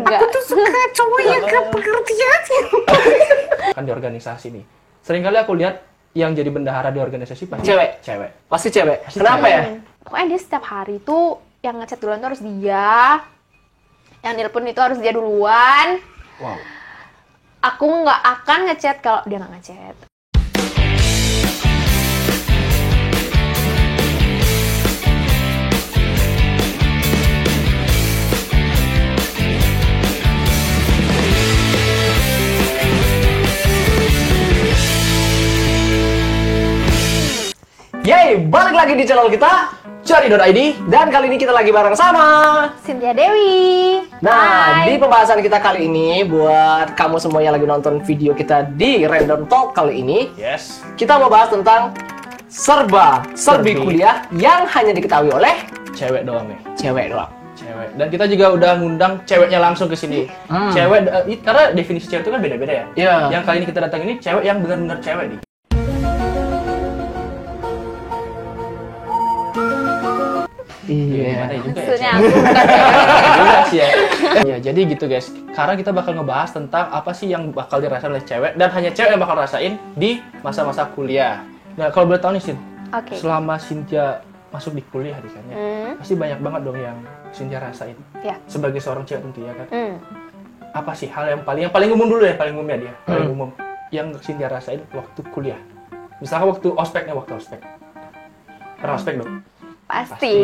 Aku tuh suka cowok yang gak pengertian. Kan di organisasi nih. Seringkali aku lihat yang jadi bendahara di organisasi pasti Cewek. Pasti cewek. Kenapa cewek. ya? Pokoknya dia setiap hari tuh yang ngechat duluan tuh harus dia. Yang nelpon itu harus dia duluan. Wow. Aku nggak akan ngechat kalau dia nggak ngechat. Yeay, balik lagi di channel kita Cari.id. Dan kali ini kita lagi bareng sama Cynthia Dewi. Nah, Hai. di pembahasan kita kali ini, buat kamu semua yang lagi nonton video kita di Random Talk kali ini, Yes. kita mau bahas tentang serbi kuliah yang hanya diketahui oleh Cewek doang nih. cewek doang. Cewek. Dan kita juga udah ngundang ceweknya langsung ke sini. Cewek, karena definisi cewek itu kan beda-beda ya. Iya. Yang kali ini kita datang ini cewek yang benar-benar cewek nih. Gimana ya juga ya? Maksudnya cewek? aku bukan cewek. Juga sih ya. Ya, jadi gitu guys. Sekarang kita bakal ngebahas tentang apa sih yang bakal dirasain oleh cewek dan hanya cewek yang bakal rasain di masa-masa kuliah. Nah, kalau boleh tahu nih, Sin. Oke. Selama Cynthia masuk di kuliah di sana, pasti banyak banget dong yang Cynthia rasain. Ya. Sebagai seorang cewek tentu ya kan. Apa sih hal yang paling umum dulu ya, paling umum ya dia. Paling umum yang Cynthia rasain waktu kuliah. Misalkan waktu ospek. Pernah ospek dong? Pasti.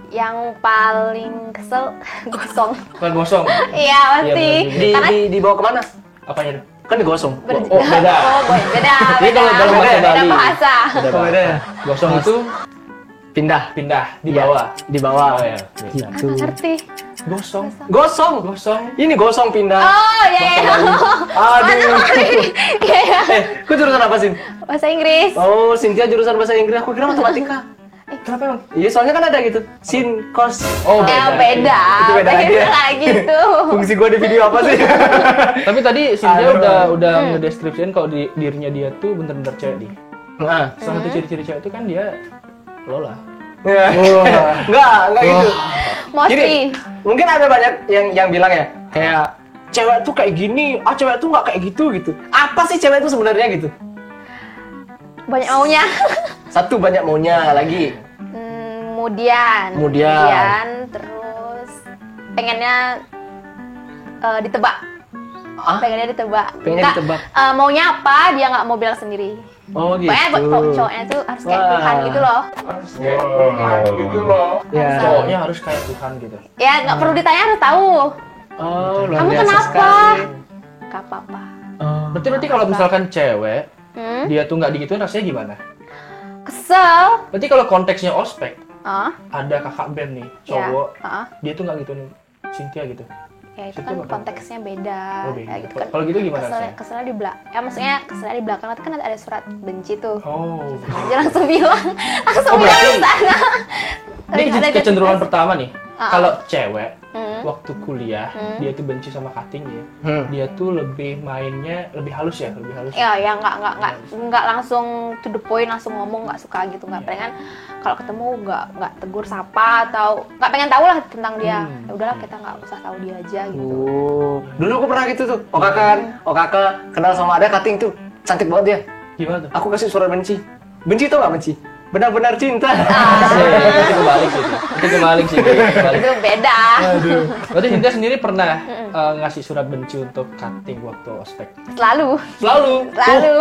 Yang paling kesel gosong. Bukan gosong. Iya pasti. Iya, Karena Dibawa kemana? Apanya dong? Kan digosong. Oh, beda. Oh, beda. Jadi kalau dalam bahasa Beda Bali, bahasa. beda ya? Gosong itu Pindah. di bawah. Di bawah. Oh ya. Gitu. Nggak ngerti. Gosong. Gosong. Ini gosong pindah. Oh iya. Aduh. Iya. Kau jurusan apa sih? Bahasa Inggris. Oh, Cynthia jurusan bahasa Inggris. Aku kira matematika. Kenapa emang? Iya, soalnya kan ada gitu. Sin, cos. Oh, Beda. Itu beda lagi ya? Kayak gitu. Fungsi gua di video apa sih? Tapi tadi Cynthia Aduh. udah ngedeskripsiin kalau dirinya dia tuh bener-bener cewek nih. Nah. Salah satu ciri-ciri cewek itu kan dia Lola. Enggak gitu. Mostly. Gini, mungkin ada banyak yang bilang ya, kayak cewek tuh kayak gini, cewek tuh nggak kayak gitu. Apa sih cewek itu sebenarnya gitu? Banyak maunya. Satu, banyak maunya lagi. Kemudian terus pengennya ditebak. Pengennya ditebak. Pengennya Nggak, ditebak. maunya apa dia nggak mau bilang sendiri. Oh gitu. Pokoknya cowoknya tuh harus kayak Tuhan gitu loh. Ya. Cowoknya harus kayak Tuhan gitu. Ya nggak perlu ditanya harus tahu. Oh, luar Kamu biasa kenapa? sekali. Gak apa-apa. Berarti kalau misalkan cewek dia tuh nggak digituin rasanya gimana? Kesel. Berarti kalau konteksnya ospek Ya. ada kakak band nih cowok Heeh. dia tuh nggak gituin Cynthia gitu. Ya itu Situ kan bakal- konteksnya beda. Oh, beda. Kayak gitu kan. Kalau gitu gimana rasanya? Keselnya di belakang. Ya maksudnya keselnya di belakang itu kan ada surat benci tuh. Oh. Aja langsung bilang Oh, ke berarti sana. ini Ada kecenderungan pertama nih. Ah. Kalau cewek waktu kuliah dia tuh benci sama cuttingnya, dia tuh lebih mainnya lebih halus ya, lebih halus. Ya nggak langsung to the point langsung ngomong, nggak suka gitu, nggak pengen kalau ketemu nggak tegur sapa atau nggak pengen tahu lah tentang dia. Ya udahlah kita nggak usah tahu dia aja gitu. Dulu aku pernah gitu tuh. Okaka kenal sama ada cutting tuh. Cantik banget dia. Gimana tuh? Aku kasih surat benci. Benci tau gak benci? Benar-benar cinta. Itu kebalik sih. Itu kebalik sih. Kebalik. Itu beda. Berarti Cynthia sendiri pernah ngasih surat benci untuk cutting waktu ospek? Selalu. Selalu.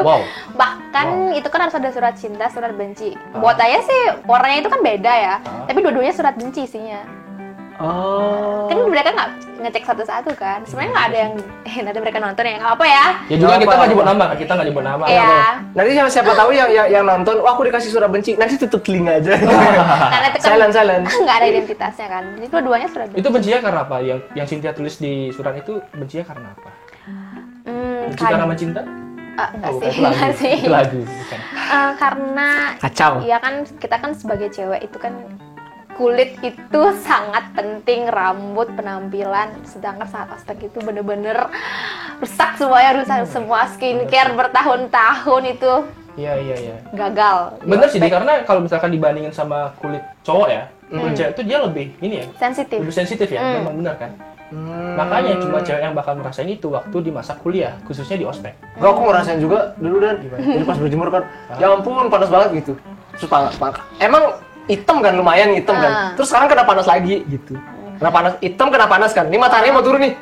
Wow. Bahkan itu kan harus ada surat cinta, surat benci. Buat saya sih warnanya itu kan beda ya. Tapi dua-duanya surat benci isinya. Oh. Kan mereka nggak ngecek satu-satu kan. Sebenarnya nggak ada yang nanti mereka nonton ya nggak apa ya. Ya juga Nggak kita nggak apa-apa. nyebut nama, kita nggak nyebut nama. Iya. Nanti siapa tahu yang nonton, wah aku dikasih surat benci, nanti tutup telinga aja. Karena itu kan Silent. nggak ada identitasnya kan. Jadi dua-duanya surat benci. Itu bencinya karena apa? Yang Cynthia tulis di surat itu bencinya karena apa? Benci karena mencinta? Enggak Oh, sih, itu lagu. enggak sih. Itu lagu, bukan. Karena Kacau. Iya kan kita kan sebagai cewek itu kan kulit itu sangat penting, rambut, penampilan. Sedangkan saat ospek itu bener-bener rusak semuanya, rusak semua skincare bertahun-tahun itu Iya. gagal. Bener sih, karena kalau misalkan dibandingin sama kulit cowok ya, kulit cewek itu dia lebih ini ya, Sensitif. lebih sensitif ya, memang benar kan. Makanya cuma cewek yang bakal ngerasain itu waktu di masa kuliah, khususnya di ospek. Enggak, aku ngerasain juga dulu dan jadi pas berjemur kan, ya ampun panas banget gitu. Terus emang hitam kan, lumayan hitam kan. Terus sekarang kena panas lagi gitu. Kena panas, hitam kena panas kan. Ini matahari mau turun nih.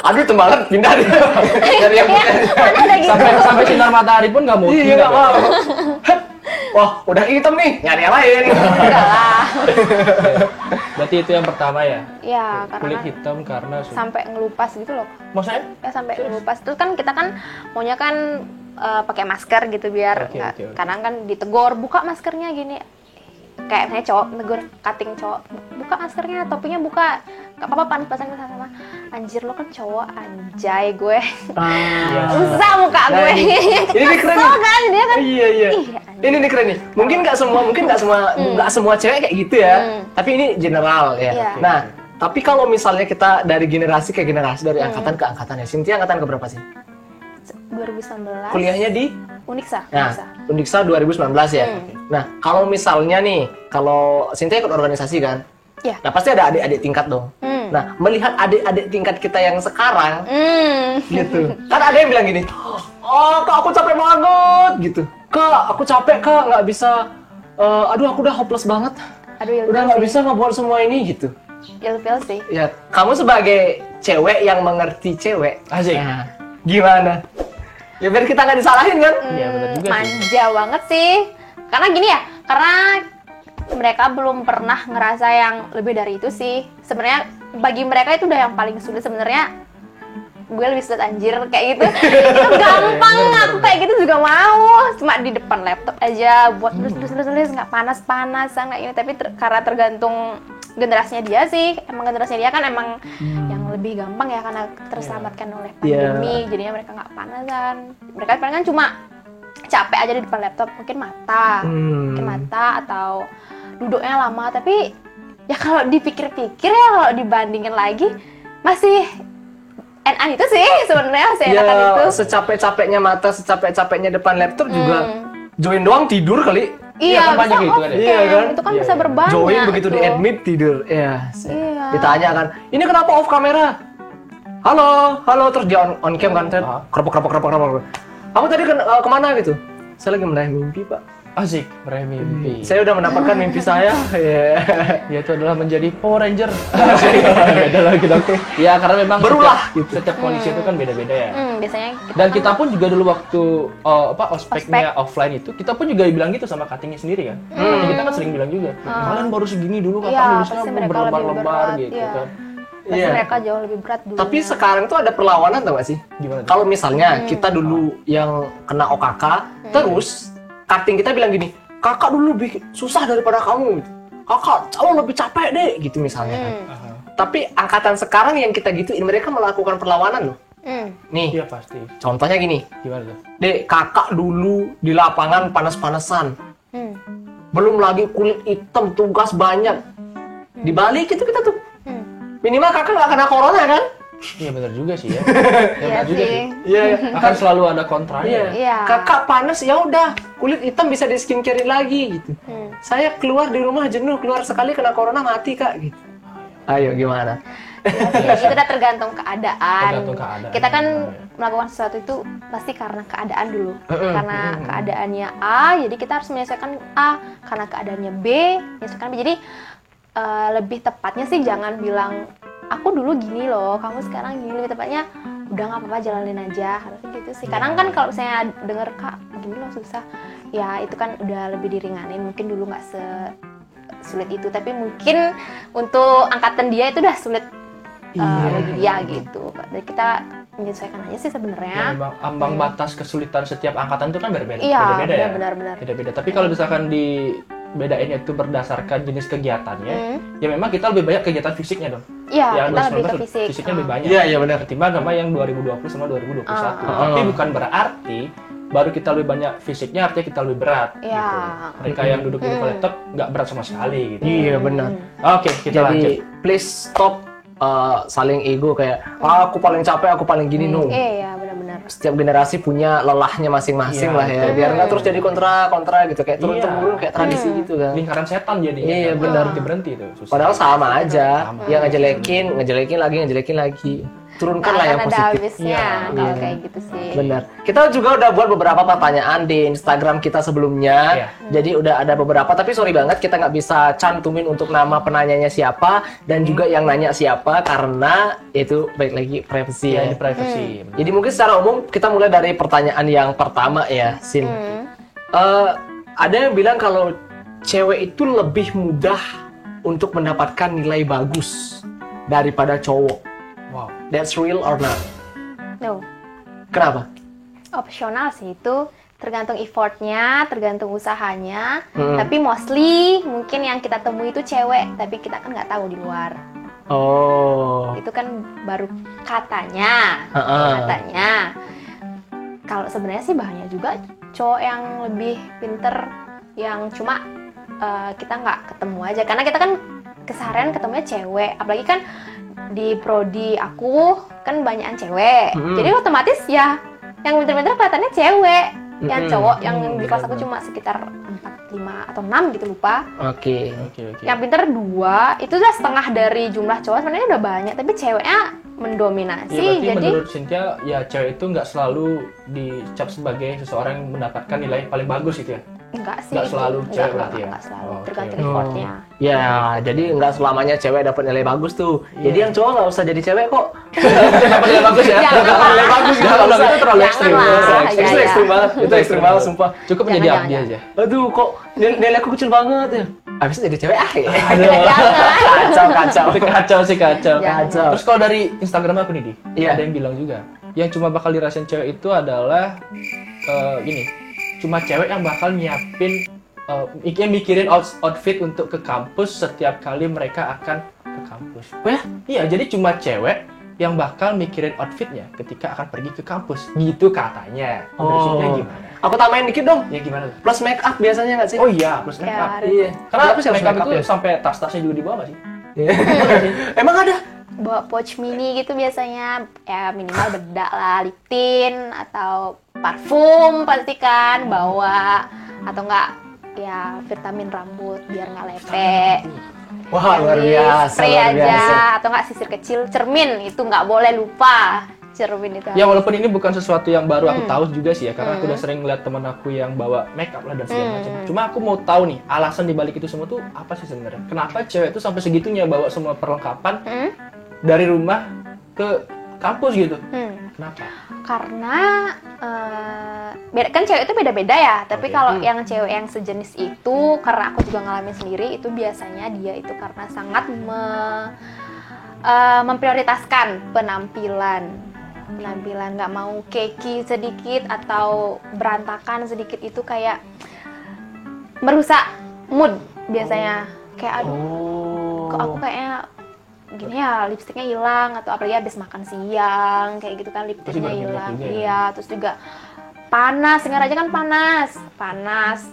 Aduh hitam banget, pindah deh. Dari yang putih. Sampai sinar matahari pun nggak mau. Iya nggak mau. Wah, udah hitam nih, nyari yang lain. Enggak lah. Berarti itu yang pertama ya? Iya, Kulit karena hitam karena sampai ngelupas gitu loh. maksudnya? Ya sampai ngelupas. Terus kan kita kan maunya kan pakai masker gitu biar Oke, nggak. oke, oke. Kadang kan ditegor, buka maskernya gini. Kayak misalnya cowok negur cutting cowok, buka maskernya, topinya buka. Gak apa-apa panas-panasan sama. Anjir lo kan cowok, anjay gue. Susah muka gue. Ini keren Kesel nih. kan dia kan. Iya. Ini nih keren nih. Mungkin nggak semua cewek kayak gitu ya. Tapi ini general ya. Iya. Nah, tapi kalau misalnya kita dari generasi ke generasi, dari angkatan ke angkatan ya. Cynthia angkatan ke berapa sih? 2019. Kuliahnya di Uniksa. Nah, Undiksa 2019 ya. Nah, kalau misalnya nih, kalau Cynthia ikut organisasi kan? Iya. Nah, pasti ada adik-adik tingkat dong. Nah, melihat adik-adik tingkat kita yang sekarang, gitu. Kan ada yang bilang gini, oh kak aku capek banget, gitu. Kak, aku capek kak, nggak bisa, aduh aku udah hopeless banget. Aduh, Udah nggak bisa ngebuat semua ini, gitu. Ilfil sih. Ya, kamu sebagai cewek yang mengerti cewek, Asik. nah, gimana? Ya biar kita nggak disalahin kan? Iya benar juga sih. Manja banget sih. Karena gini ya, karena mereka belum pernah ngerasa yang lebih dari itu sih. Sebenarnya bagi mereka itu udah yang paling sulit sebenarnya. Gue lebih sulit anjir kayak gitu. Itu gampang, aku kayak gitu juga mau. Cuma di depan laptop aja buat tulis nggak panas-panasan kayak ini. Tapi karena tergantung generasinya dia sih. Emang generasinya dia kan emang yang lebih gampang ya karena terselamatkan oleh pandemi. Jadinya mereka nggak panasan. Mereka paling kan cuma capek aja di depan laptop, mungkin mata atau duduknya lama. Tapi ya kalau dipikir-pikir ya, kalau dibandingin lagi masih enak itu sih sebenarnya, masih enakan itu. Secapek-capeknya mata, secapek-capeknya depan laptop juga join doang tidur kali. Iya, kan banyak bisa gitu kan ya? off-cam. Iya kan? Itu kan Iya, bisa iya. berbanyak. Join begitu itu. di admit tidur. Iya. Iya. Ditanya kan, ini kenapa off kamera? Halo, terus dia on cam kan, kerapok. Kamu tadi kemana gitu? Saya lagi meraih mimpi, Pak. Asik, meraih mimpi. Saya udah mendapatkan mimpi saya. Iya. Yaitu adalah menjadi Power Ranger. Beda lagi dong. Ya karena memang Berulah. setiap kondisi itu kan beda-beda ya. Biasanya Dan kita pun juga dulu waktu ospeknya offline itu, kita pun juga bilang gitu sama cuttingnya sendiri kan. Cutting kita kan sering bilang juga, kalian baru segini dulu, iya, kapan lulusnya pasti mereka lebih berlebar-lebar berat, gitu iya. kan. pasti Iya. mereka jauh lebih berat dulu. Tapi sekarang tuh ada perlawanan tau gak sih? Gimana tuh? Kalau misalnya kita dulu yang kena OKK, terus cutting kita bilang gini, kakak dulu lebih susah daripada kamu gitu. Kakak jauh lebih capek deh gitu misalnya kan. Tapi angkatan sekarang yang kita gituin, mereka melakukan perlawanan loh. Nih, Iya pasti. contohnya gini. Gimana tuh? Dek, kakak dulu di lapangan panas-panasan. Belum lagi kulit hitam, tugas banyak. Dibalik itu kita tuh. Minimal kakak nggak kena corona kan? Iya benar juga sih ya. Iya Benar juga sih. sih. Iya. Akan selalu ada kontranya. Iya. Kakak panas ya udah, kulit hitam bisa di skincare lagi gitu. Saya keluar di rumah jenuh, keluar sekali kena corona mati kak gitu. Ayo gimana? Itu udah tergantung keadaan. Tergantung keadaan. Kita kan melakukan sesuatu itu pasti karena keadaan dulu. Karena keadaannya A, jadi kita harus menyelesaikan A. Karena keadaannya B, menyelesaikan B. Jadi lebih tepatnya sih jangan bilang aku dulu gini loh, kamu sekarang gini. Lebih tepatnya udah nggak apa-apa, jalanin aja. Harusnya gitu sih. Kadang kan kalau misalnya denger kak gini loh susah, ya itu kan udah lebih diringanin. Mungkin dulu nggak sulit itu, tapi mungkin untuk angkatan dia itu udah sulit bagi dia gitu. Jadi kita menyesuaikan aja sih Ya, sebenarnya. memang ambang batas kesulitan setiap angkatan itu kan berbeda. Iya, Beda-beda ya. benar-benar. Beda-beda. Tapi kalau misalkan dibedainnya itu berdasarkan jenis kegiatannya, ya memang kita lebih banyak kegiatan fisiknya dong. Iya, Yang kita lebih 2019 ke fisik. Fisiknya lebih banyak. Iya benar. Ketimbang sama yang 2020 sama 2021. Tapi bukan berarti baru kita lebih banyak fisiknya artinya kita lebih berat. Iya. Gitu. Mereka yang duduk di depan laptop nggak berat sama sekali gitu. Iya benar. Oke, kita lanjut. Jadi please stop saling ego kayak aku paling capek, aku paling gini. No, Iya, benar-benar. setiap generasi punya lelahnya masing-masing Iya, lah ya, biar nggak terus jadi kontra gitu, kayak turun temurun kayak tradisi gitu kan. Lingkaran setan jadi. Iya, benar. Berhenti itu. Susah. Padahal sama aja, Sama. ya ngejelekin lagi. Turunkan lah yang Akan ada positif. habisnya kalau Iya. kayak gitu sih. Benar. Kita juga udah buat beberapa pertanyaan di Instagram kita sebelumnya. Iya. Jadi udah ada beberapa, tapi sorry banget kita nggak bisa cantumin untuk nama penanyanya siapa dan juga yang nanya siapa karena itu baik lagi privacy Iya, ya. di privacy. Jadi mungkin secara umum kita mulai dari pertanyaan yang pertama ya, Sin. Ada yang bilang kalau cewek itu lebih mudah untuk mendapatkan nilai bagus daripada cowok. Wow. That's real or not? No, Kenapa? opsional sih itu. Tergantung effortnya, tergantung usahanya. Tapi mostly mungkin yang kita temui itu cewek, tapi kita kan nggak tahu di luar. Oh. Itu kan baru katanya. Katanya. Kalau sebenarnya sih bahannya juga cowok yang lebih pinter, yang cuma kita nggak ketemu aja. Karena kita kan keseharian ketemunya cewek, apalagi kan di prodi aku kan banyakan cewek. Jadi otomatis ya yang pinter-pinter kelihatannya cewek. Yang cowok yang di kelas aku cuma sekitar 4, 5 atau 6 gitu, lupa. Oke. Oke. Yang pinter 2, itu udah setengah dari jumlah cowok, sebenarnya udah banyak, tapi ceweknya mendominasi. Iya, berarti jadi menurut Cynthia, ya cewek itu nggak selalu dicap sebagai seseorang yang mendapatkan nilai paling bagus gitu ya? enggak sih. Nggak selalu Enggak, cewek berarti ya? enggak selalu, Oh, oke. tergantung effortnya. Ya, jadi nggak selamanya cewek dapat nilai bagus tuh. Jadi yang cowok nggak usah jadi cewek kok. Dapat nilai bagus ya? Jangan Dapat nilai bagus gitu, nggak usah. Itu terlalu Jangan ekstrim. lah. Itu Ya, ya. ekstrim banget. Itu ekstrim banget, sumpah. Cukup Jangan, menjadi jangan, abdi jangan. aja. Aduh, kok nilai aku kecil banget ya. Habis itu jadi cewek ya. Jangan. Kacau. Itu kacau sih, kacau. Jangan. Kacau. Terus kalau dari Instagram aku nih, Di, Iya. ada yang bilang juga, yang cuma bakal dirasain cewek itu adalah gini, cuma cewek yang bakal nyiapin, mikirin outfit untuk ke kampus setiap kali mereka akan ke kampus. Wah, Iya, jadi cuma cewek yang bakal mikirin outfitnya ketika akan pergi ke kampus. Gitu katanya. Menurut Cynthia gimana? Aku tambahin dikit dong. Ya gimana? Plus make up biasanya nggak sih? Oh iya, plus make Ya, up. ada. Iya. Karena Kenapa sih harus make up make up itu ya? sampai tas-tasnya juga dibawa nggak sih? Emang ada? Bawa pouch mini gitu biasanya, ya minimal bedak lah, lip tint atau parfum pasti kan bawa, atau enggak ya vitamin rambut biar nggak lepek. Wah, luar Jadi biasa. spray luar aja, biasa. atau enggak sisir kecil, cermin itu nggak boleh lupa, cermin itu. Ya walaupun ini bukan sesuatu yang baru aku tahu juga sih ya, karena aku udah sering ngeliat teman aku yang bawa make up lah dan segala macam. Cuma aku mau tahu nih alasan dibalik itu semua tuh apa sih sebenarnya? Kenapa cewek itu sampai segitunya bawa semua perlengkapan dari rumah ke kampus gitu? Kenapa? Karena kan cewek itu beda-beda ya, tapi Oke. kalau yang cewek yang sejenis itu, karena aku juga ngalamin sendiri, itu biasanya dia itu karena sangat memprioritaskan penampilan, nggak mau keki sedikit atau berantakan sedikit, itu kayak merusak mood biasanya. Kayak aduh, kok aku kayaknya gini ya, lipstiknya hilang, atau apalagi habis makan siang kayak gitu kan, lipstiknya berminyak hilang. juga ya? Iya, terus juga panas, dengar aja kan panas,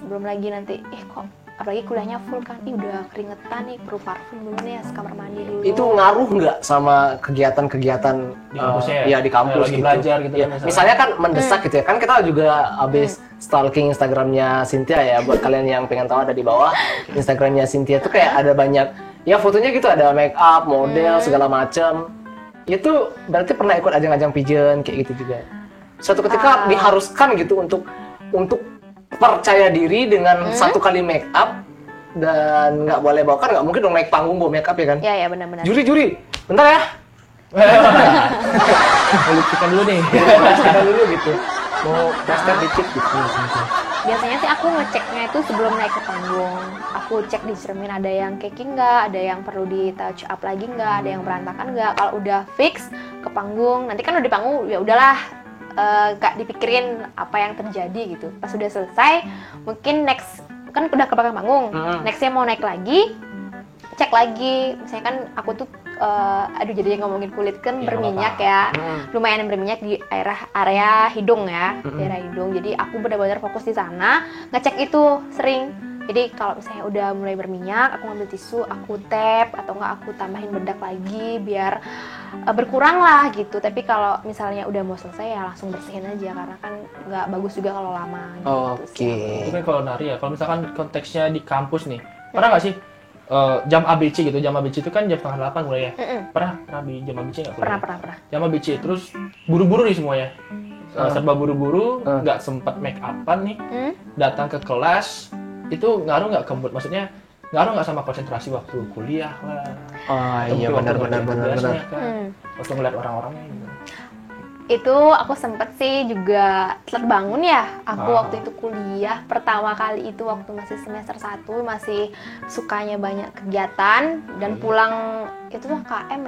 belum lagi nanti kok apalagi kuliahnya full kan, udah keringetan nih, perlu parfum dulu nih, kamar mandi dulu. Itu ngaruh nggak sama kegiatan-kegiatan Di kampusnya ya? ya di kampus Lagi gitu. belajar gitu Ya, kan misalnya. misalnya kan mendesak gitu ya. Kan kita juga habis stalking Instagramnya Cynthia ya. Buat kalian yang pengen tahu, ada di bawah Instagramnya Cynthia tuh kayak ada banyak ya fotonya gitu, ada make up, model segala macam. Itu berarti pernah ikut ajang-ajang pageant kayak gitu juga. Suatu ketika diharuskan gitu untuk percaya diri dengan satu kali make up, dan nggak boleh bawa, kan nggak mungkin dong naik panggung bawa make up ya kan. Ya benar-benar. Juri, bentar ya. Politikan dulu nih. Kita dulu gitu. Mau plaster dikit gitu. Biasanya sih aku ngeceknya itu sebelum naik ke panggung. Aku cek di cermin ada yang keki nggak, ada yang perlu di touch up lagi nggak, ada yang berantakan nggak. Kalau udah fix ke panggung, nanti kan udah di panggung, ya udahlah, nggak dipikirin apa yang terjadi gitu. Pas udah selesai, mungkin next kan udah ke belakang panggung, nextnya mau naik lagi, cek lagi. Misalnya kan aku tuh aduh jadi ngomongin kulit kan Ya, berminyak apa-apa. ya, lumayan berminyak di area hidung ya, daerah hidung. Jadi aku benar-benar fokus di sana, ngecek itu sering. Jadi kalau misalnya udah mulai berminyak, aku ngambil tisu, aku tap atau enggak aku tambahin bedak lagi biar berkurang lah gitu. Tapi kalau misalnya udah mau selesai ya langsung bersihin aja karena kan nggak bagus juga kalau lama gitu. Oke. Itu kan kalau nari ya. Kalau misalkan konteksnya di kampus nih, pernah nggak sih jam ABC gitu? Jam ABC itu kan jam 7:30 mulai ya. Pernah di jam ABC nggak? Pernah. Jam ABC terus buru-buru nih semuanya. Serba buru-buru, nggak sempat make upan nih. Datang ke kelas itu ngaruh nggak ke mood? Maksudnya ngaruh nggak sama konsentrasi waktu kuliah lah? Oh iya benar. Waktu ngeliat orang-orangnya gitu. Itu aku sempet sih juga telat bangun ya. Aku waktu itu kuliah pertama kali itu waktu masih semester 1 masih sukanya banyak kegiatan dan pulang itu tuh KM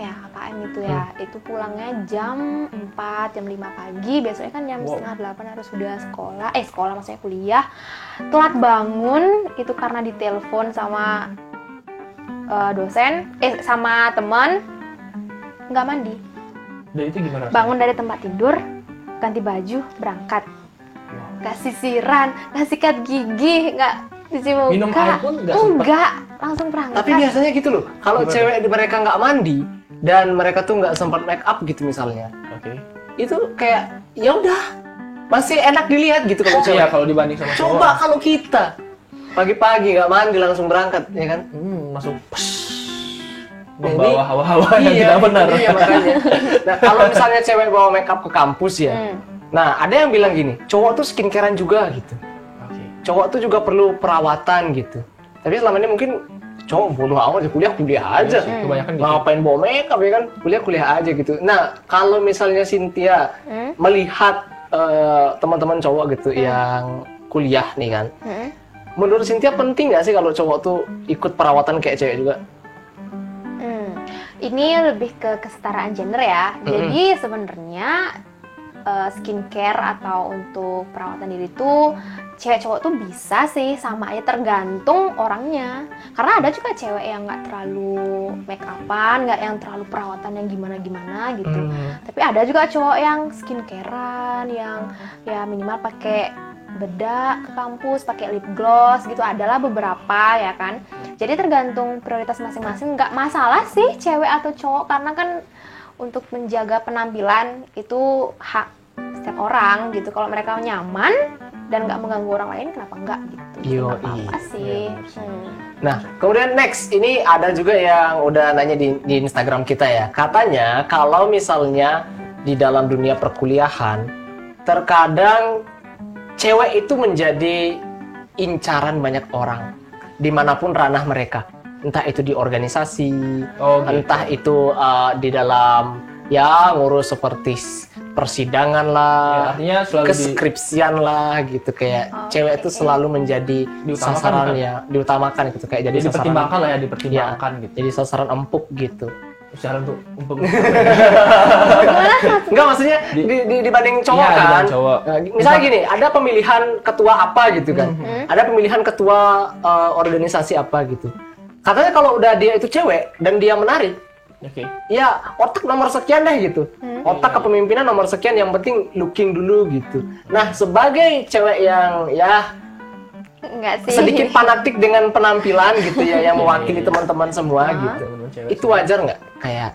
itu ya. Itu pulangnya jam 4, jam 5 pagi. Biasanya kan jam setengah 8 harus sudah sekolah maksudnya kuliah. Telat bangun itu karena ditelepon sama dosen, sama teman, nggak mandi. Dan itu gimana? Bangun dari tempat tidur, ganti baju, berangkat. Gak sisiran, gak sikat gigi, gak cuci muka. Minum air pun nggak sempat? Enggak, langsung berangkat. Tapi biasanya gitu loh, kalau cewek mereka nggak mandi dan mereka tuh nggak sempat make up gitu misalnya, itu kayak ya udah masih enak dilihat gitu kalau cewek. Iya, kalau dibanding sama cowok. Coba kalau kita pagi-pagi nggak mandi langsung berangkat, ya kan? Masuk membawa hawa-hawa yang tidak benar. Iya makanya. Nah kalau misalnya cewek bawa make up ke kampus ya, nah ada yang bilang gini, cowok tuh skincarean juga gitu. Cowok tuh juga perlu perawatan gitu. Tapi selama ini mungkin cowok bodoh amat, kuliah aja. Kebanyakan gitu. Ngapain bawa make up ya kan? Kuliah aja gitu. Nah kalau misalnya Cynthia melihat teman-teman cowok gitu yang kuliah nih kan, menurut Cynthia penting nggak sih kalau cowok tuh ikut perawatan kayak cewek juga? Ini lebih ke kesetaraan gender ya. Jadi sebenarnya skincare atau untuk perawatan diri itu cewek cowok tuh bisa sih, sama aja tergantung orangnya. Karena ada juga cewek yang nggak terlalu make upan, nggak yang terlalu perawatan yang gimana gitu. Tapi ada juga cowok yang skincarean, yang ya minimal pakai bedak ke kampus, pakai lip gloss gitu, adalah beberapa ya kan. Jadi tergantung prioritas masing-masing, nggak masalah sih cewek atau cowok, karena kan untuk menjaga penampilan itu hak setiap orang gitu. Kalau mereka nyaman dan nggak mengganggu orang lain, kenapa enggak gitu? Nggak apa-apa sih. Nah, kemudian next, ini ada juga yang udah nanya di Instagram kita ya. Katanya kalau misalnya di dalam dunia perkuliahan, terkadang cewek itu menjadi incaran banyak orang dimanapun ranah mereka. Entah itu di organisasi, entah itu di dalam ya ngurus seperti persidangan lah, ya, artinya selalu keskripsian lah gitu, kayak cewek itu selalu menjadi sasaran ya, diutamakan gitu, kayak jadi sasaran, dipertimbangkan lah ya, dipertimbangkan ya, gitu. Jadi sasaran empuk gitu. Sasaran untuk enggak, maksudnya dibanding cowok iya, kan. Cowok. Nah, misalnya gini, ada pemilihan ketua apa gitu kan. Ada pemilihan ketua organisasi apa gitu. Katanya kalau udah dia itu cewek dan dia menarik, ya otak nomor sekian deh gitu. Otak kepemimpinan nomor sekian, yang penting looking dulu gitu. Nah, sebagai cewek yang ya Enggak sih. sedikit fanatik dengan penampilan gitu ya, yang mewakili teman-teman semua gitu. Itu wajar nggak? Kayak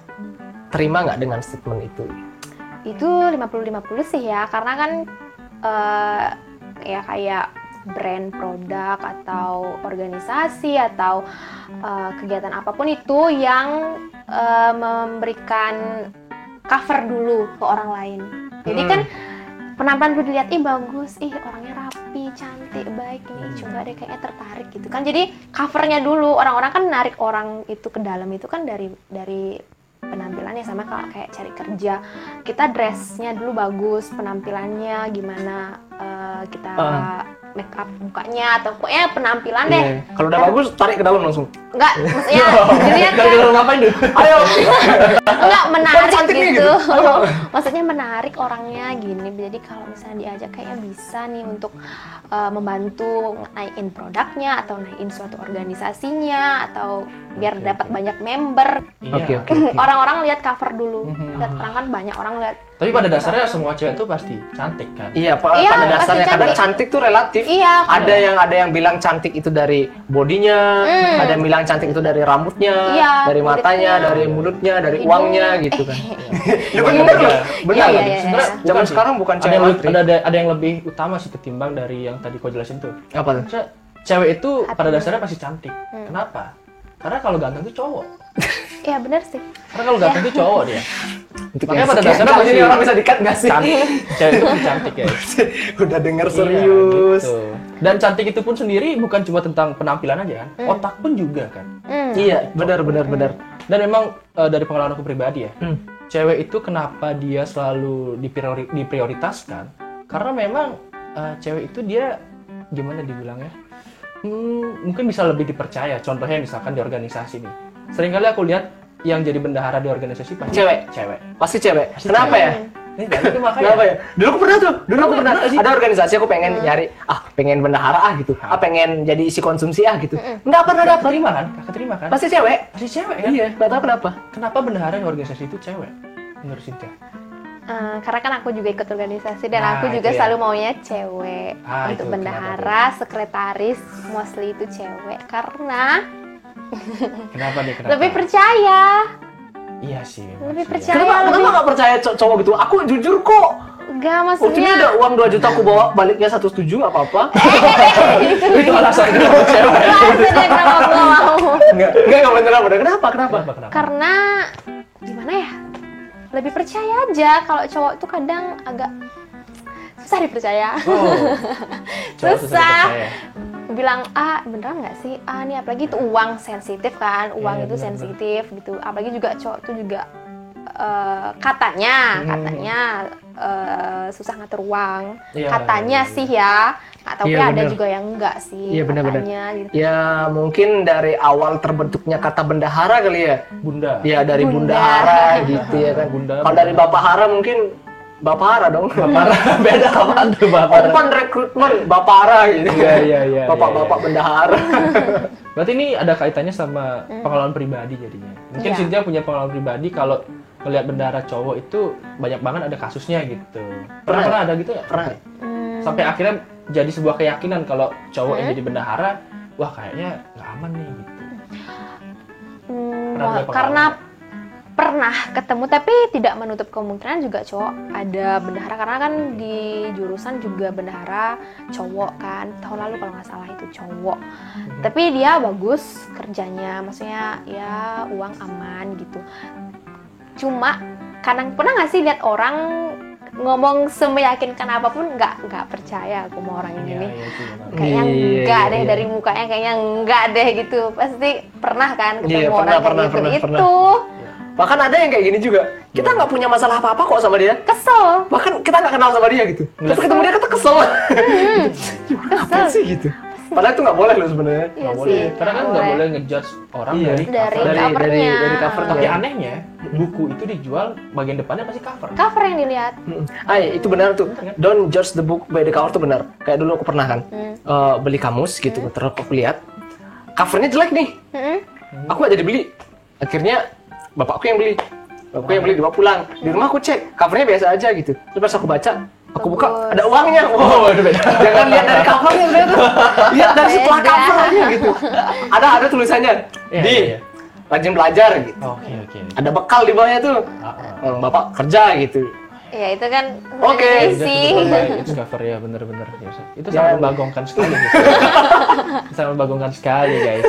terima nggak dengan statement itu? Itu 50-50 sih ya, karena kan ya kayak brand produk atau organisasi atau kegiatan apapun itu yang memberikan cover dulu ke orang lain. Jadi kan penampilan dulu dilihat, ih bagus, ih orangnya rapi, cantik, baik nih, coba deh kayaknya tertarik gitu kan. Jadi covernya dulu, orang-orang kan narik orang itu ke dalam itu kan dari penampilannya. Sama kayak cari kerja, kita dressnya dulu bagus, penampilannya gimana, kita make up mukanya atau pokoknya penampilan deh. Kalau udah bagus, tarik ke dalam langsung. Enggak, maksudnya dilihat kan, ngapain dulu? Ayo. enggak menarik Cantik nih, gitu. Maksudnya menarik orangnya gini. Jadi kalau misalnya diajak kayaknya bisa nih untuk membantu naikin produknya atau naikin suatu organisasinya atau biar dapat banyak member. Iya. Oke. Orang-orang lihat cover dulu. Lihat orang kan banyak orang lihat. Tapi pada dasarnya semua cewek tuh pasti cantik kan? Iya, Iya, pada pasti dasarnya kadang cantik. cantik tuh relatif. Iya. Ada yang bilang cantik itu dari bodinya, ada yang bilang cantik itu dari rambutnya, Iya, dari matanya, kulitnya, dari mulutnya, dari hidung. uangnya gitu kan. Iya, Bener bener. loh, benar. Iya, iya, Sebenarnya iya. zaman Bukan sih. sekarang bukan Ada cewek yang, mantri. ada yang lebih utama sih ketimbang dari yang tadi kau jelasin tuh. Apa tuh? Maksudnya, cewek itu pada Hatinya. dasarnya pasti cantik. Kenapa? Karena kalau ganteng tuh cowok. Iya benar sih. Karena kalau ganteng tuh cowok dia. Untuk Makanya yang pada sekian dasarnya kali pasti ini orang bisa dikat nggak sih? Cantik. Cewek itu pasti cantik ya. Udah denger Iya, serius. gitu. Dan cantik itu pun sendiri bukan cuma tentang penampilan aja kan. Otak pun juga kan. Iya, benar. Dan memang dari pengalaman aku pribadi ya, cewek itu kenapa dia selalu diprioritaskan? Karena memang cewek itu dia gimana dibilangnya? Mungkin bisa lebih dipercaya. Contohnya misalkan di organisasi nih. Seringkali aku lihat yang jadi bendahara di organisasi pasti Cewek. Pasti Pasti cewek. Kenapa cewek. ya? Itu makanya. Kenapa ya? Dulu aku pernah tuh. Bener sih. Ada organisasi aku pengen nyari, pengen bendahara gitu. Pengen jadi isi konsumsi gitu. Nggak pernah dapet. Keterima kan? Keterima kan? Pasti cewek. Pasti cewek kan? Iya, nggak tahu kenapa. Kenapa bendahara di organisasi itu cewek? Menurut Cynthia? Karena kan aku juga ikut organisasi dan Nah, aku juga itu ya. selalu maunya cewek. Itu Untuk kenapa bendahara, sekretaris, mostly itu cewek karena Kenapa nih? Kenapa? lebih percaya. Iya sih. memang Lebih sih, percaya. Kenapa nggak percaya cowok gitu? Aku jujur kok. Enggak Waktu ini maksudnya. ada uang 2 juta aku bawa, baliknya 1,7 nggak apa-apa. Ya. Itu alasan kenapa cewek. Alasannya kenapa aku nggak mau? Enggak bener. Kenapa? Kenapa? Karena gimana ya? Lebih percaya aja. Kalau cowok tuh kadang agak susah dipercaya. Oh. Cowok Susah. dipercaya. Bilang beneran nggak sih? Ini apalagi itu uang sensitif kan? Uang Iya, itu benar, sensitif gitu. Apalagi juga cowok tuh juga katanya susah ngatur uang. Iya, Katanya iya. sih ya. Nggak tahu Iya, ya ada benar. juga yang enggak sih. Iya, benar-benar. katanya, gitu. Ya mungkin dari awal terbentuknya kata bendahara kali ya. Bunda. Ya dari Bunda. bundahara gitu ya kan. Bunda. Kalau dari bapak hara mungkin bapak hara dong. Beda apaan tuh Bapak? Open rekrutmen bapak hara gitu. Iya. Bapak-bapak bendahara. Berarti ini ada kaitannya sama pengalaman pribadi jadinya. Mungkin Iya. Cynthia punya pengalaman pribadi kalau melihat bendahara cowok itu banyak banget ada kasusnya gitu. Pernah ada gitu nggak? Pernah. Sampai akhirnya jadi sebuah keyakinan kalau cowok yang jadi bendahara, wah kayaknya nggak aman nih gitu. Pernah ada pengalaman Karena nggak? pernah ketemu tapi tidak menutup kemungkinan juga cowok ada bendahara karena kan di jurusan juga bendahara cowok kan tahun lalu kalau nggak salah itu cowok tapi dia bagus kerjanya maksudnya ya uang aman gitu cuma kadang pernah nggak sih lihat orang ngomong semeyakinkan apapun nggak percaya aku mau orang ini Iya, nih iya sih, memang. kayaknya Iya, enggak iya, deh iya. dari mukanya kayaknya enggak deh gitu pasti pernah kan ketemu Iya, orang pernah, kayak gitu pernah. itu Bahkan ada yang kayak gini juga. Kita nggak punya masalah apa-apa kok sama dia. kesel Bahkan kita nggak kenal sama dia gitu. Terus ketemu dia kita kesel. Apa sih gitu? Padahal itu nggak boleh loh sebenarnya. Iya Nggak sih, boleh. Karena kan nggak boleh. boleh ngejudge orang Iya. dari Dari cover. covernya. covernya. Tapi anehnya buku itu dijual bagian depannya pasti cover. cover yang dilihat Itu benar tuh. Don't judge the book by the cover tuh benar. Kayak dulu aku pernah kan beli kamus gitu, terus aku lihat covernya jelek nih. Aku nggak jadi beli. Akhirnya bapakku yang beli. Bapakku yang beli dibawa pulang. Di rumah aku cek covernya biasa aja gitu. Terus pas aku baca, aku buka Bagus. ada uangnya. Wow, itu beda. jangan lihat dari covernya ternyata. Lihat dari setelah Beda. cover aja gitu. Ada tulisannya Iya, di iya. rajin belajar gitu. Oke. Ada bekal di bawahnya tuh. Bapak kerja gitu. ya itu kan Oke. sih Itu cover ya bener-bener. Itu Ya. sangat membagongkan sekali. Gitu. Sangat membagongkan sekali guys.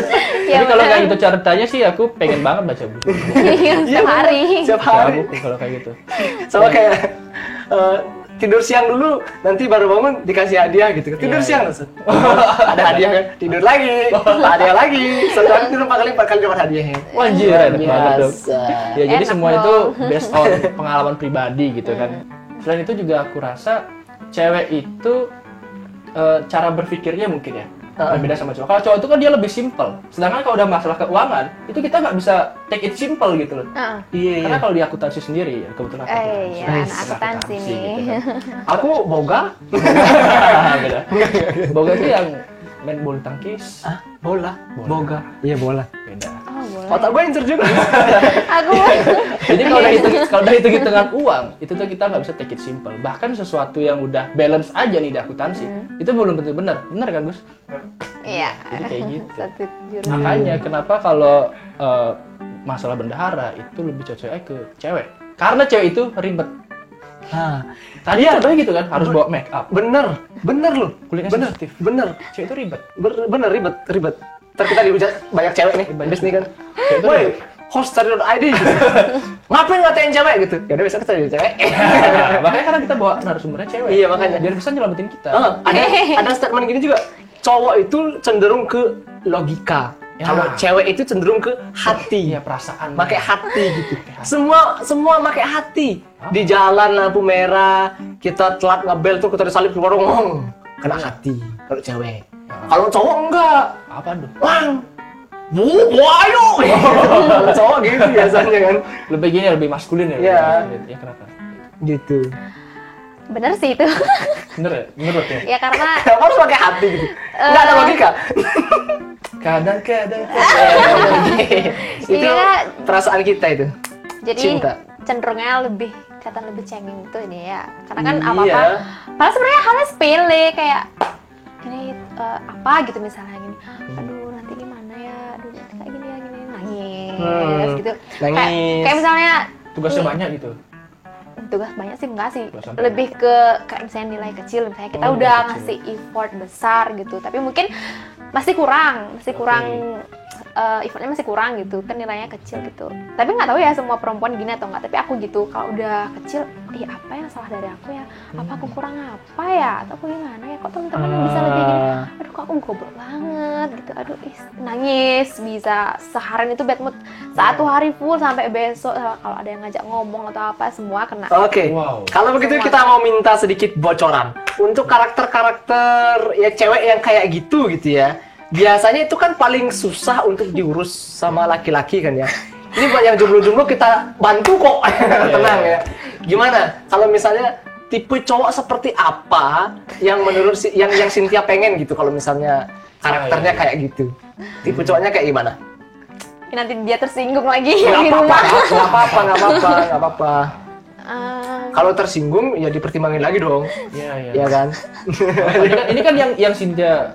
Ya, Tapi kalau bener. kayak gitu ceritanya sih aku pengen banget baca buku. setiap hari Setiap Baca hari. buku kalau kayak gitu. Sama kayak tidur siang dulu, nanti baru bangun dikasih hadiah gitu. Tidur Iya, siang iya. Ustaz. Ada hadiah kan? Tidur lagi, hadiah lagi. Satu hari tidur 4 kali dapat hadiahnya. Wajir, enak banget dong. Biasa. Ya jadi Enak semua dong. itu based on pengalaman pribadi gitu kan. Selain itu juga aku rasa cewek itu cara berpikirnya mungkin ya Berbeda sama cowok. Kalau cowok itu kan dia lebih simple. Sedangkan kalau udah masalah keuangan, itu kita nggak bisa take it simple gitu loh. Iya. Karena kalau di akuntansi sendiri, ya kebetulan Iya, anak akuntansi nih. gitu kan. Aku boga. Beda. Boga itu yang main bulu tangkis. Bola. Boga. Iya bola. Beda. Oh, boleh. Otak gue incer juga. Aku Jadi kalau udah hitung-hitungan uang, itu tuh kita nggak bisa take it simple. Bahkan sesuatu yang udah balance aja nih di akuntansi, itu belum tentu benar. Benar kan, Gus? iya. Jadi kayak gitu. Satu jurusan. Makanya kenapa kalau masalah bendahara itu lebih cocoknya ke cewek. Karena cewek itu ribet. Nah, Tadi contohnya gitu kan, harus bawa make up. bener loh. Kulitnya Bener, sensitif. bener. Cewek itu ribet. Bener ribet. Ntar kita dihujat banyak cewek nih, Banyak. nih kan. Cewek itu Woi, ribet. host cari.id gitu. Ngapain ngatain cewek gitu? Ya udah besok kita jadi cewek. Nah, makanya karena kita bawa narasumbernya cewek. Iya, makanya. Biar bisa nyelamatin kita. Ada statement gini juga. Cowok itu cenderung ke logika. Ya. Kalau cewek itu cenderung ke hati. Iya, perasaan. Pakai hati gitu. Semua pakai hati. Di jalan lampu merah, kita telat ngebel tuh kita disalip keluar ngomong. Kena hati kalau cewek. Kalau cowok enggak. Apa tuh? Wang. Ayo. Kalau cowok gitu biasanya kan. Lebih gini, lebih maskulin ya. Iya. Ya kenapa? Gitu. Bener sih itu. Bener ya? Menurut ya? Ya karena Kenapa harus pakai hati gitu? Enggak ada logika. Kadang-kadang. Itu Iya. perasaan kita itu. jadi Cinta. cenderungnya lebih kelihatan lebih cengeng gitu ini ya. Karena kan Iya. apa-apa. Padahal sebenarnya halnya sepele kayak gini apa gitu misalnya gini. Aduh nanti gimana ya? Aduh nanti kayak gini ya gini nangis gitu. Nangis. Kayak misalnya Tugasnya banyak gitu. tugas banyak sih enggak sih, Tugas lebih ke kayak misalnya nilai kecil misalnya kita Oh, udah nilai kecil. ngasih effort besar gitu tapi mungkin masih kurang effortnya masih kurang gitu kan nilainya kecil gitu tapi nggak tahu ya semua perempuan gini atau enggak tapi aku gitu kalau udah kecil apa yang salah dari aku ya apa aku kurang apa ya atau aku gimana ya kok teman-teman bisa lebih gini aduh kok aku goblok banget gitu aduh nangis bisa seharian itu bad mood satu hari full sampai besok kalau ada yang ngajak ngomong atau apa semua kena. Oke. Wow. Kalau begitu Semua. kita mau minta sedikit bocoran untuk karakter-karakter ya cewek yang kayak gitu ya. Biasanya itu kan paling susah untuk diurus sama laki-laki kan ya. Ini buat yang jomblo-jomblo kita bantu kok. Tenang ya. Gimana? Kalau misalnya tipe cowok seperti apa yang menurut yang Cynthia pengen gitu kalau misalnya karakternya kayak gitu. Tipe cowoknya kayak gimana? Nanti dia tersinggung lagi Nggak di rumah. Nggak apa-apa. Eh, Kalau tersinggung ya dipertimbangin lagi dong. Iya, iya. Ya kan? Ini kan yang Cynthia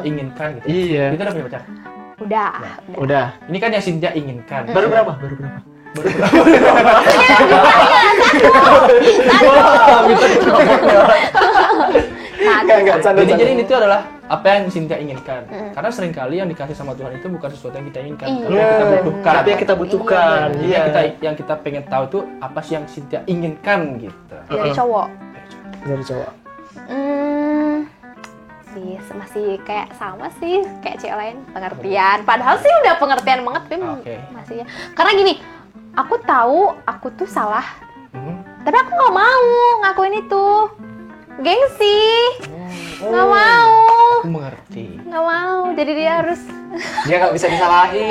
inginkan gitu. Iya. Kita udah punya pacar. udah. Udah. Ini kan yang Cynthia inginkan. Baru berapa? Enggak, canda. Jadi ini tuh adalah apa yang Cynthia inginkan. Karena seringkali yang dikasih sama Tuhan itu bukan sesuatu yang kita inginkan, tapi yang kita butuhkan. Tapi yang kita butuhkan. Jadi yang kita pengen tahu tuh apa sih yang Cynthia inginkan gitu. Dari cowok. Dari cowok. Sih masih kayak sama sih kayak cewek lain pengertian. Padahal sih udah pengertian banget tapi Oke. masih ya. Karena gini, aku tahu aku tuh salah, Hmm. tapi aku nggak mau ngakuin itu. Gengsi, nggak mau, Aku mengerti. nggak mau. Jadi dia harus Dia nggak bisa disalahin.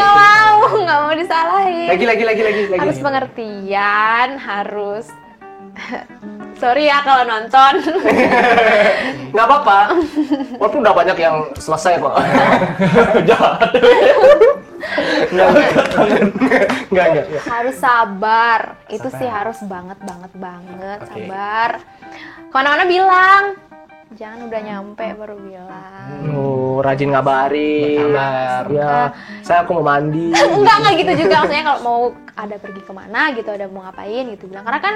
nggak mau disalahin. Lagi. Harus pengertian, harus. Sorry ya kalau nonton. Nggak apa-apa. Walaupun udah banyak yang selesai kok. Enggak. Harus sabar. Itu Sabar. sih harus banget Oke. sabar. Kemana-mana bilang. Jangan udah nyampe baru bilang. Oh, rajin ngabarin. Berkabar. Ya, saya aku mau mandi. Enggak gitu juga maksudnya kalau mau ada pergi kemana gitu ada mau ngapain gitu bilang karena kan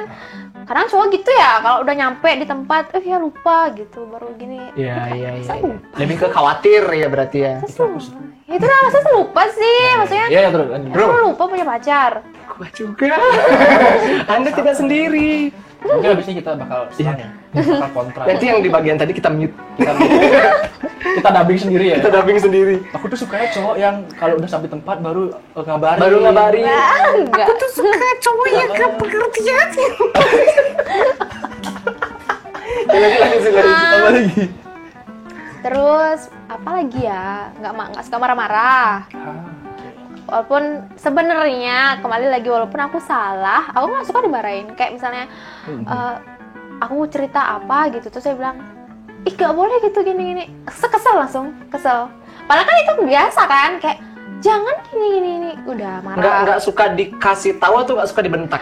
kadang cowok gitu ya kalau udah nyampe di tempat ya lupa gitu baru gini Iya. Masa lupa? Lebih ke khawatir ya berarti ya. Masa lupa? Itu lah masa lupa sih maksudnya Iya, terus lanjut. masa lupa punya pacar Gua juga. Anda tidak sendiri. Mungkin abis ini kita bakal selang ya. Bakal kontrak. Nanti yang di bagian tadi kita mute. Kita dubbing sendiri ya. Kita dubbing sendiri. Aku tuh sukanya cowok yang kalau udah sampai tempat baru ngabarin. Baru ngabarin. enggak Aku tuh suka cowok yang pengertian. Apa lagi? Terus apa lagi ya? Nggak suka marah-marah. Walaupun sebenarnya kembali lagi walaupun aku salah, aku nggak suka dimarahin. Kayak misalnya aku cerita apa gitu, terus saya bilang, ih nggak boleh gitu gini-gini. Kesel langsung, kesel. Padahal kan itu biasa kan, kayak jangan gini-gini. Udah marah. Nggak suka dikasih tahu atau nggak suka dibentak?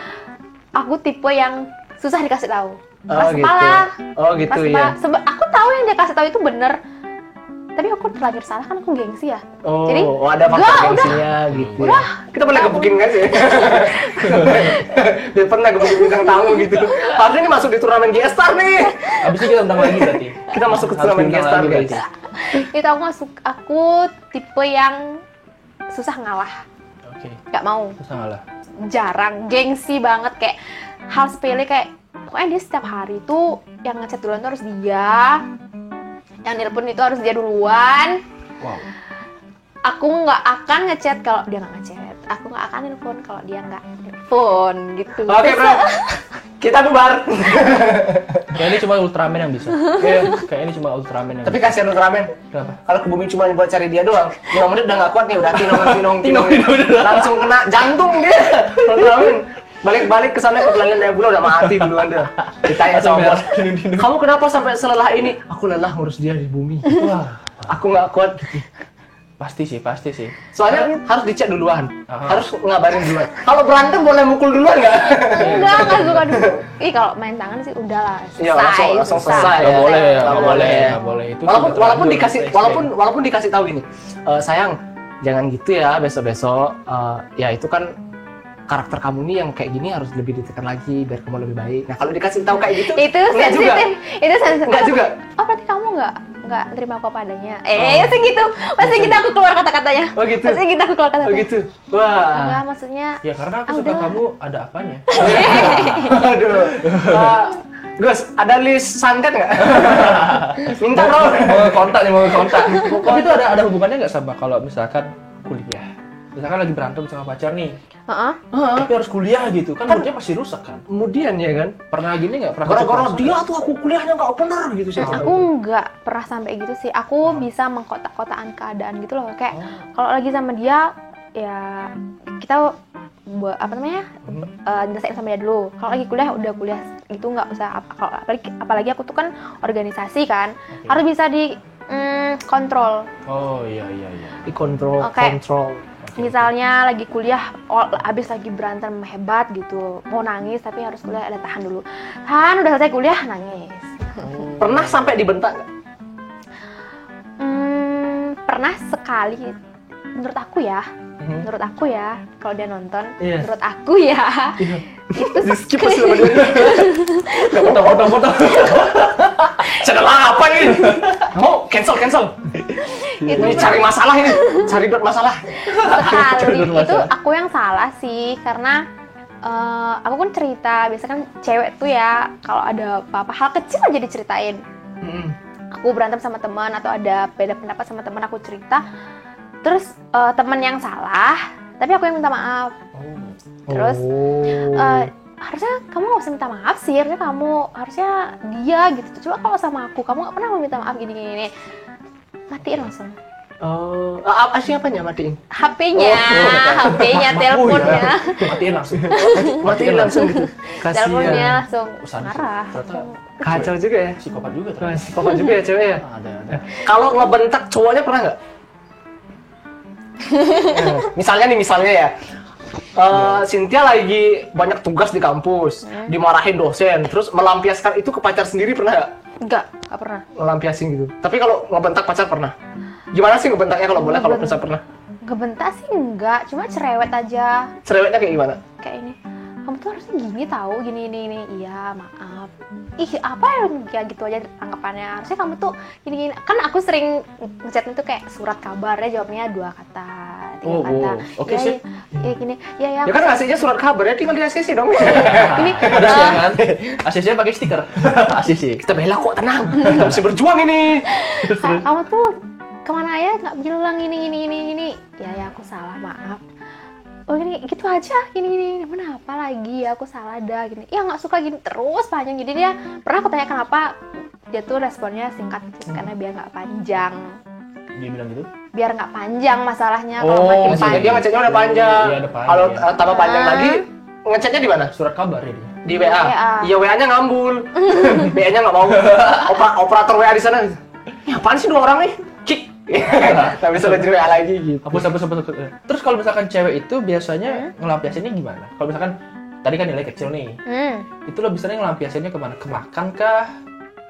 Aku tipe yang susah dikasih tahu. Oh, Keras gitu. kepala. Oh gitu ya. Aku tahu yang dia kasih tahu itu bener, tapi aku terlanjur salah kan aku gengsi ya. Oh, Jadi ada faktor gengsinya gitu. Udah. Kita pernah gebukin nggak sih? Dia pernah gebukin bintang tamu gitu. Harusnya ini masuk di turnamen G-Star nih. Habis ini kita undang lagi berarti. Kita masuk ke Harus turnamen undang G-Star lagi guys. berarti. Itu aku nggak suka. Aku tipe yang susah ngalah, Oke. nggak mau, Terus ngalah. jarang, gengsi banget kayak hal sepele kayak pokoknya dia setiap hari tuh yang ngechat duluan tuh harus dia, yang nelpon itu harus dia duluan. Wow. Aku nggak akan ngechat kalau dia nggak ngechat. Aku nggak akan nelpon kalau dia nggak nelpon gitu. Oke bro, kita bubar. Kayak ini cuma Ultraman yang bisa. Kayak ini cuma Ultraman yang Tapi bisa. kasihan Ultraman. Kenapa? Kalau ke bumi cuma buat cari dia doang, 5 menit udah nggak kuat nih, udah tinong, langsung kena jantung dia. Ultraman balik ke sana ke pelanggan Nebula udah mati duluan dia. Ditanya sama bos, kamu kenapa sampai selelah ini? Aku lelah ngurus dia di bumi. Wah, aku nggak kuat. Pasti sih. Soalnya harus dicek duluan, Aha. harus ngabarin duluan. Kalau berantem boleh mukul duluan nggak? Nggak suka dulu. Ih kalau main tangan sih udahlah, Iya, langsung selesai. Nggak Ya. boleh, Nggak nggak boleh. boleh, nggak boleh. Itu Walaupun sudah walaupun terlanjur, dikasih itu ekstrim. walaupun dikasih tahu gini, sayang jangan gitu ya besok ya itu kan karakter kamu nih yang kayak gini harus lebih ditekan lagi biar kamu lebih baik. Nah kalau dikasih tahu kayak gitu, Itu enggak juga, sensitif. Itu sensitif. enggak juga. Oh berarti kamu nggak terima apa padanya? Pasti gitu. Pasti kita aku keluar kata-katanya. Oh gitu. Pasti kita aku keluar Oh kata-katanya. gitu. Wah. Enggak maksudnya. Ya karena aku Ah, suka udahlah. kamu ada apanya. Aduh. Gus, ada list santet nggak? Minta bro. Mau kontak. Tapi itu ada hubungannya nggak sama kalau misalkan kuliah? Misalkan lagi berantem sama pacar nih, Heeh. tapi harus kuliah gitu kan moodnya pasti rusak kan? Kemudian ya kan, Pernah gini nggak? Pernah gara-gara kecewa? dia tuh aku kuliahnya nggak benar gitu sih. Aku nggak pernah sampai gitu sih. Aku bisa mengkotak-kotakan keadaan gitu loh. Kayak kalau lagi sama dia, ya kita nyelesain sama dia dulu. Kalau lagi kuliah udah kuliah gitu nggak usah. Apalagi aku tuh kan organisasi kan, harus bisa di kontrol. Oh iya. Dikontrol, Oke. kontrol. Misalnya lagi kuliah, abis lagi berantem hebat gitu, mau nangis tapi harus kuliah, ada tahan dulu. Tahan, udah selesai kuliah, nangis. Pernah sampai dibentak nggak? Pernah sekali, menurut aku ya, kalau dia nonton, Iya. menurut aku ya, itu Di skip pasti sama dia. Potong. Channel apa ini? Mau cancel. itu Ini cari masalah ini, cari buat masalah. sekali Bener, itu Mas. aku yang salah sih, karena aku kan cerita, biasanya kan cewek tuh ya, kalau ada apa-apa hal kecil aja diceritain. Aku berantem sama teman atau ada beda pendapat sama teman, aku cerita, terus teman yang salah tapi aku yang minta maaf. Terus harusnya kamu nggak usah minta maaf sih, harusnya dia gitu. Coba kalau sama aku kamu nggak pernah mau minta maaf gini, matiin langsung apa siapanya matiin? HP-nya, teleponnya, Matiin langsung. Matiin langsung gitu. teleponnya langsung Sadis. marah. Ternyata Kacau juga ya. psikopat juga Wah, ternyata. psikopat juga ya cewek ya. Ada. Kalau ngebentak cowoknya pernah nggak? Misalnya ya, Cynthia lagi banyak tugas di kampus, dimarahin dosen, terus melampiaskan itu ke pacar sendiri pernah nggak? Nggak pernah. Melampiasin gitu. Tapi kalau ngebentak pacar pernah. Gimana sih ngebentaknya kalau boleh, kalau pacar pernah? Ngebentak sih enggak, cuma cerewet aja. Cerewetnya kayak gimana? Kayak ini, kamu tuh harusnya gini tahu, gini, iya maaf. Ih apa yang kayak gitu aja anggapannya, harusnya kamu tuh gini. Kan aku sering ngechatnya tuh kayak surat kabarnya jawabnya 2 kata, 3 kata. Oke, Ya, sip. ya gini, ya Ya kan ngasihnya surat kabar ya, tinggal di ACC dong. ini Ada sih kan? ACC pakai stiker. ACC. Kita bela kok, tenang. Kita mesti berjuang ini. kamu tuh kemana ya nggak bilang ini. Ya aku salah, maaf. Oh ini gitu aja, gini, kenapa lagi ya, aku salah dah gini. Ya nggak suka gini terus panjang. Jadi dia pernah aku tanya kenapa, dia tuh responnya singkat gitu karena biar nggak panjang. Dia bilang gitu. Biar nggak panjang masalahnya Oh, kalau makin maksudnya panjang. dia ngechatnya udah panjang. Iya, udah panjang. Kalau tambah panjang Ah. lagi, ngechatnya di mana? Surat kabar ya dia. Di WA. WA. Iya, WA-nya ngambul. WA-nya nggak mau. Operator WA di sana. Ya apaan sih dua orang nih? Cik. Nggak bisa lanjut WA lagi gitu. Hapus. Terus kalau misalkan cewek itu biasanya ngelampiasinnya gimana? Kalau misalkan tadi kan nilai kecil nih, itu lo biasanya ngelampiasinnya kemana? Ke makan kah?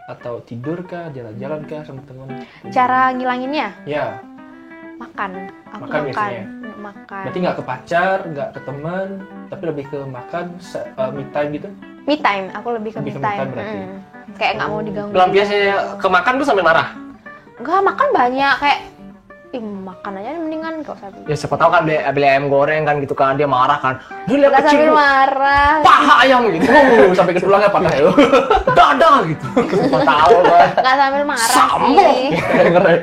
Atau tidur kah? Jalan-jalan kah sama temen? Cara ngilanginnya Ya, makan. Aku Makan biasanya? Makan. berarti nggak ke pacar, nggak ke temen, tapi lebih ke makan, me time gitu? Me time. Aku lebih ke me Lebih ke me time. time berarti. Kayak nggak mau diganggu. Pelampiasannya ke makan tuh sambil marah. Enggak, makan banyak kayak makan aja mendingan gak usah beli. Ya siapa tahu kan beli ayam goreng kan gitu kan, dia marah kan. Dia lihat Nggak kecil sambil tuh, marah. paha ayam gitu. Sampai ke tulangnya patah ya? Dada gitu. Siapa tahu kan. Nggak sambil marah Sambung. sih. Keren.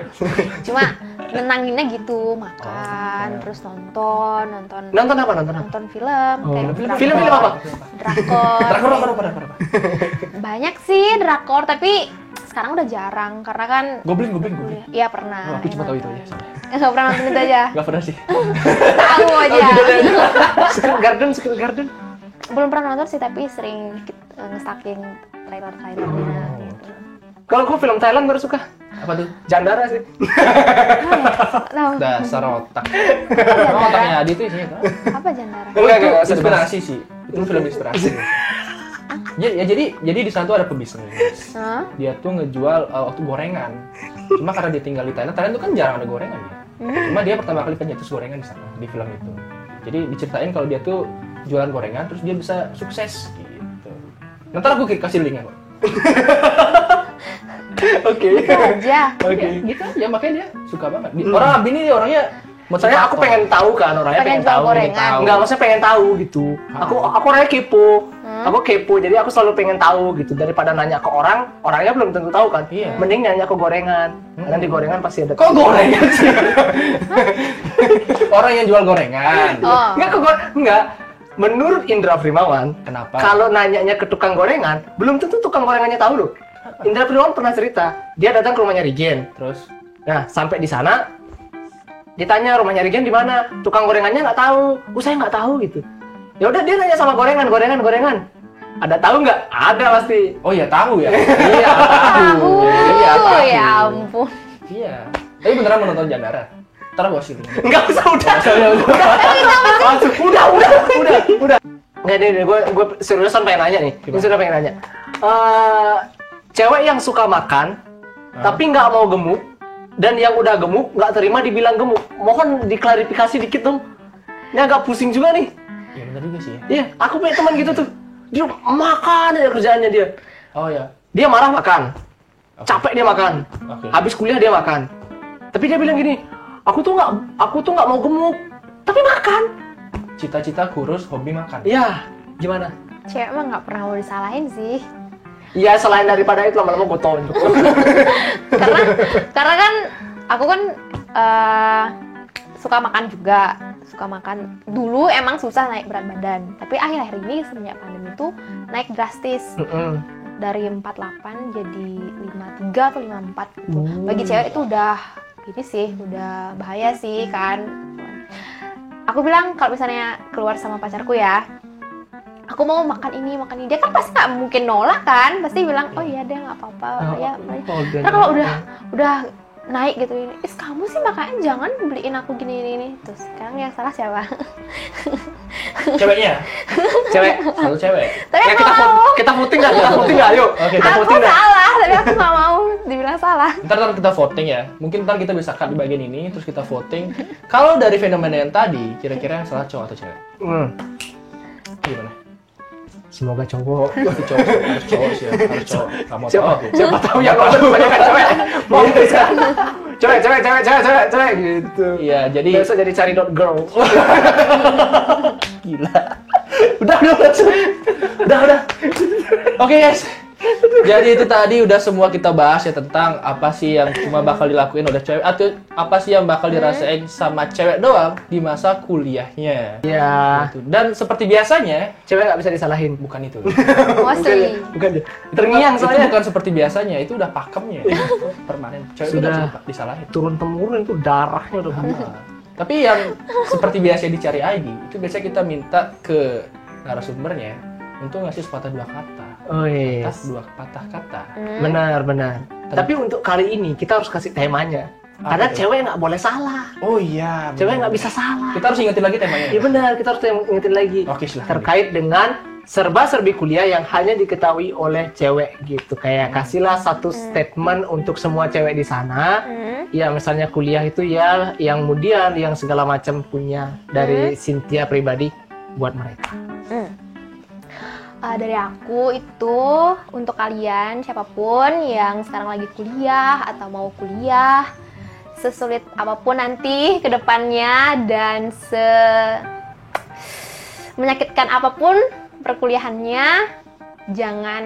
Cuma nenanginnya gitu, makan, terus nonton Nonton apa? Nonton apa? nonton film, kayak drakor. Film apa? Drakor. Drakor apa? Banyak sih drakor, tapi sekarang udah jarang karena kan Goblin. kuliah. Iya pernah. Oh, aku cuma tahu itu aja. Nggak pernah nonton itu aja. Nggak pernah sih. Tahu aja. Secret Garden. Belum pernah nonton sih, tapi sering nge-stalking trailer-trailernya gitu. Kalau gue film Thailand baru suka. Apa tuh? Jandara sih. Tahu. Dasar otak. Jandara. Otaknya Adi tuh isinya kan? Apa Jandara? Enggak, Itu usah dibahas. inspirasi sih. Itu film inspirasi. Jadi di sana tuh ada pebisnis. Hah? Dia tuh ngejual waktu gorengan. Cuma karena dia tinggal di Thailand tuh kan jarang ada gorengan ya. Cuma dia pertama kali pencetus gorengan di sana di film itu. Jadi diceritain kalau dia tuh jualan gorengan terus dia bisa sukses gitu. Nanti aku kasih linknya kok. Oke. Itu aja. Oke. Gitu ya makanya dia suka banget. Orang Abi ini orangnya Soalnya aku pengen tahu kan, orangnya Pengen pengen jual tahu. gorengan. Enggak, maksudnya pengen tahu gitu. Aku orangnya kepo. Aku kepo, jadi aku selalu pengen tahu gitu. Daripada nanya ke orang, orangnya belum tentu tahu kan. Iya. Mending nanya ke gorengan. Karena di gorengan pasti ada. Kok gorengan sih? Orang yang jual gorengan. Oh. Enggak. Menurut Indra Primawan, Kenapa? kalau nanyanya ke tukang gorengan, belum tentu tukang gorengannya tahu loh. Indra Primawan pernah cerita, dia datang ke rumahnya Rigen. Terus Nah, sampai di sana ditanya rumahnya Rigen di mana, tukang gorengannya nggak tahu, saya nggak tahu gitu. Ya udah dia nanya sama gorengan. Ada tahu nggak? Ada pasti. oh ya tahu ya. Iya tahu. Iya tahu. Ya ampun. Iya. Tapi beneran mau nonton Jandara. Ntar gua kasih link. Nggak usah udah. Udah. Nggak deh, gue seriusan pengen nanya nih. Ini sudah pengen nanya. Cewek yang suka makan, tapi nggak mau gemuk, dan yang udah gemuk nggak terima dibilang gemuk. Mohon diklarifikasi dikit dong. Ini agak pusing juga nih. Iya bener juga sih ya. Iya, aku punya teman gitu tuh. Dia makan aja kerjaannya dia. Oh ya. Dia marah makan. Oke. Capek dia makan. Oke. Habis kuliah dia makan. Tapi dia bilang gini, aku tuh nggak mau gemuk, tapi makan. Cita-cita kurus, hobi makan. Iya, gimana? Cewek mah nggak pernah mau disalahin sih. Iya, selain daripada itu lama-lama gue tonjok. karena kan aku kan suka makan juga, dulu emang susah naik berat badan, tapi akhir-akhir ini semenjak pandemi itu naik drastis dari 48 jadi 53 atau 54 gitu. Bagi cewek itu udah ini sih, udah bahaya sih kan. Aku bilang kalau misalnya keluar sama pacarku ya, aku mau makan ini, dia kan pasti nggak mungkin nolak kan, pasti bilang oh iya deh nggak apa-apa ya. Karena kalau udah naik gitu ini, kamu sih makanya jangan beliin aku gini. Terus sekarang yang salah siapa? Ceweknya? Cewek. Selalu cewek. Tapi Ya, aku nggak mau. kita voting nggak? Ayo. Oke, Kita Aku voting nggak? salah, tapi aku nggak mau dibilang salah. Ntar kita voting ya. Mungkin ntar kita bisa cut di bagian ini, terus kita voting. Kalau dari fenomena yang tadi, kira-kira yang salah cowok atau cewek? Gimana? Semoga cowok. Pasti cowok sih, harus cowok sih ya. Harus cowok. Gak mau tahu aku. Siapa tahu yang nonton kebanyakan cewek. Mau bisa. Cewek gitu. Iya, jadi Besok jadi cari dot girl. gila. Udah. Oke guys. Jadi itu tadi udah semua kita bahas ya tentang apa sih yang cuma bakal dilakuin oleh cewek atau apa sih yang bakal dirasain sama cewek doang di masa kuliahnya. Ya, Gitu. Dan seperti biasanya, cewek nggak bisa disalahin. bukan itu. Mostly. Bukan ya. Terngiang Itu soalnya. bukan seperti biasanya, itu udah pakemnya. Permanen. Cewek itu Sudah. nggak bisa disalahin. Turun temurun itu darahnya udah bunyi. Nah, tapi yang seperti biasa dicari ID, itu biasanya kita minta ke narasumbernya untuk ngasih sepatah dua kata. Oh iya. Dua patah kata. Benar, benar. Tapi untuk kali ini kita harus kasih temanya. Karena itu? cewek nggak boleh salah. Oh iya. Cewek benar. nggak bisa salah. Kita harus ingetin lagi temanya. Iya benar, kita harus ingetin lagi. Oke, silahkan. Terkait dengan serba-serbi kuliah yang hanya diketahui oleh cewek gitu. Kayak kasihlah satu statement untuk semua cewek di sana. Ya misalnya kuliah itu ya yang kemudian yang segala macam punya dari Cynthia pribadi buat mereka. Dari aku itu untuk kalian siapapun yang sekarang lagi kuliah atau mau kuliah, sesulit apapun nanti ke depannya dan menyakitkan apapun perkuliahannya, jangan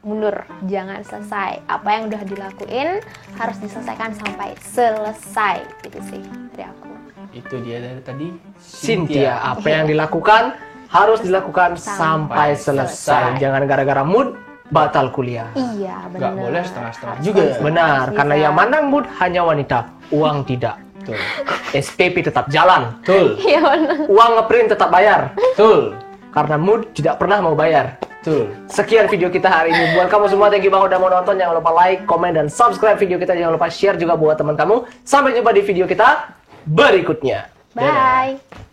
mundur, jangan selesai. Apa yang udah dilakuin harus diselesaikan sampai selesai. Itu sih dari aku. Itu dia dari tadi. Cynthia, apa yang dilakukan harus dilakukan sampai selesai. Jangan gara-gara mood batal kuliah. Iya, benar. Nggak boleh setengah-setengah Harus juga. konsisten. Benar, karena Bisa. yang mandang mood hanya wanita, uang tidak. Betul. SPP tetap jalan, Betul. Iya benar. uang ngeprint tetap bayar, Betul. karena mood tidak pernah mau bayar. Betul. Sekian video kita hari ini. Buat kamu semua, thank you banget udah mau nonton. Jangan lupa like, komen, dan subscribe video kita. Jangan lupa share juga buat teman kamu. Sampai jumpa di video kita berikutnya. Bye.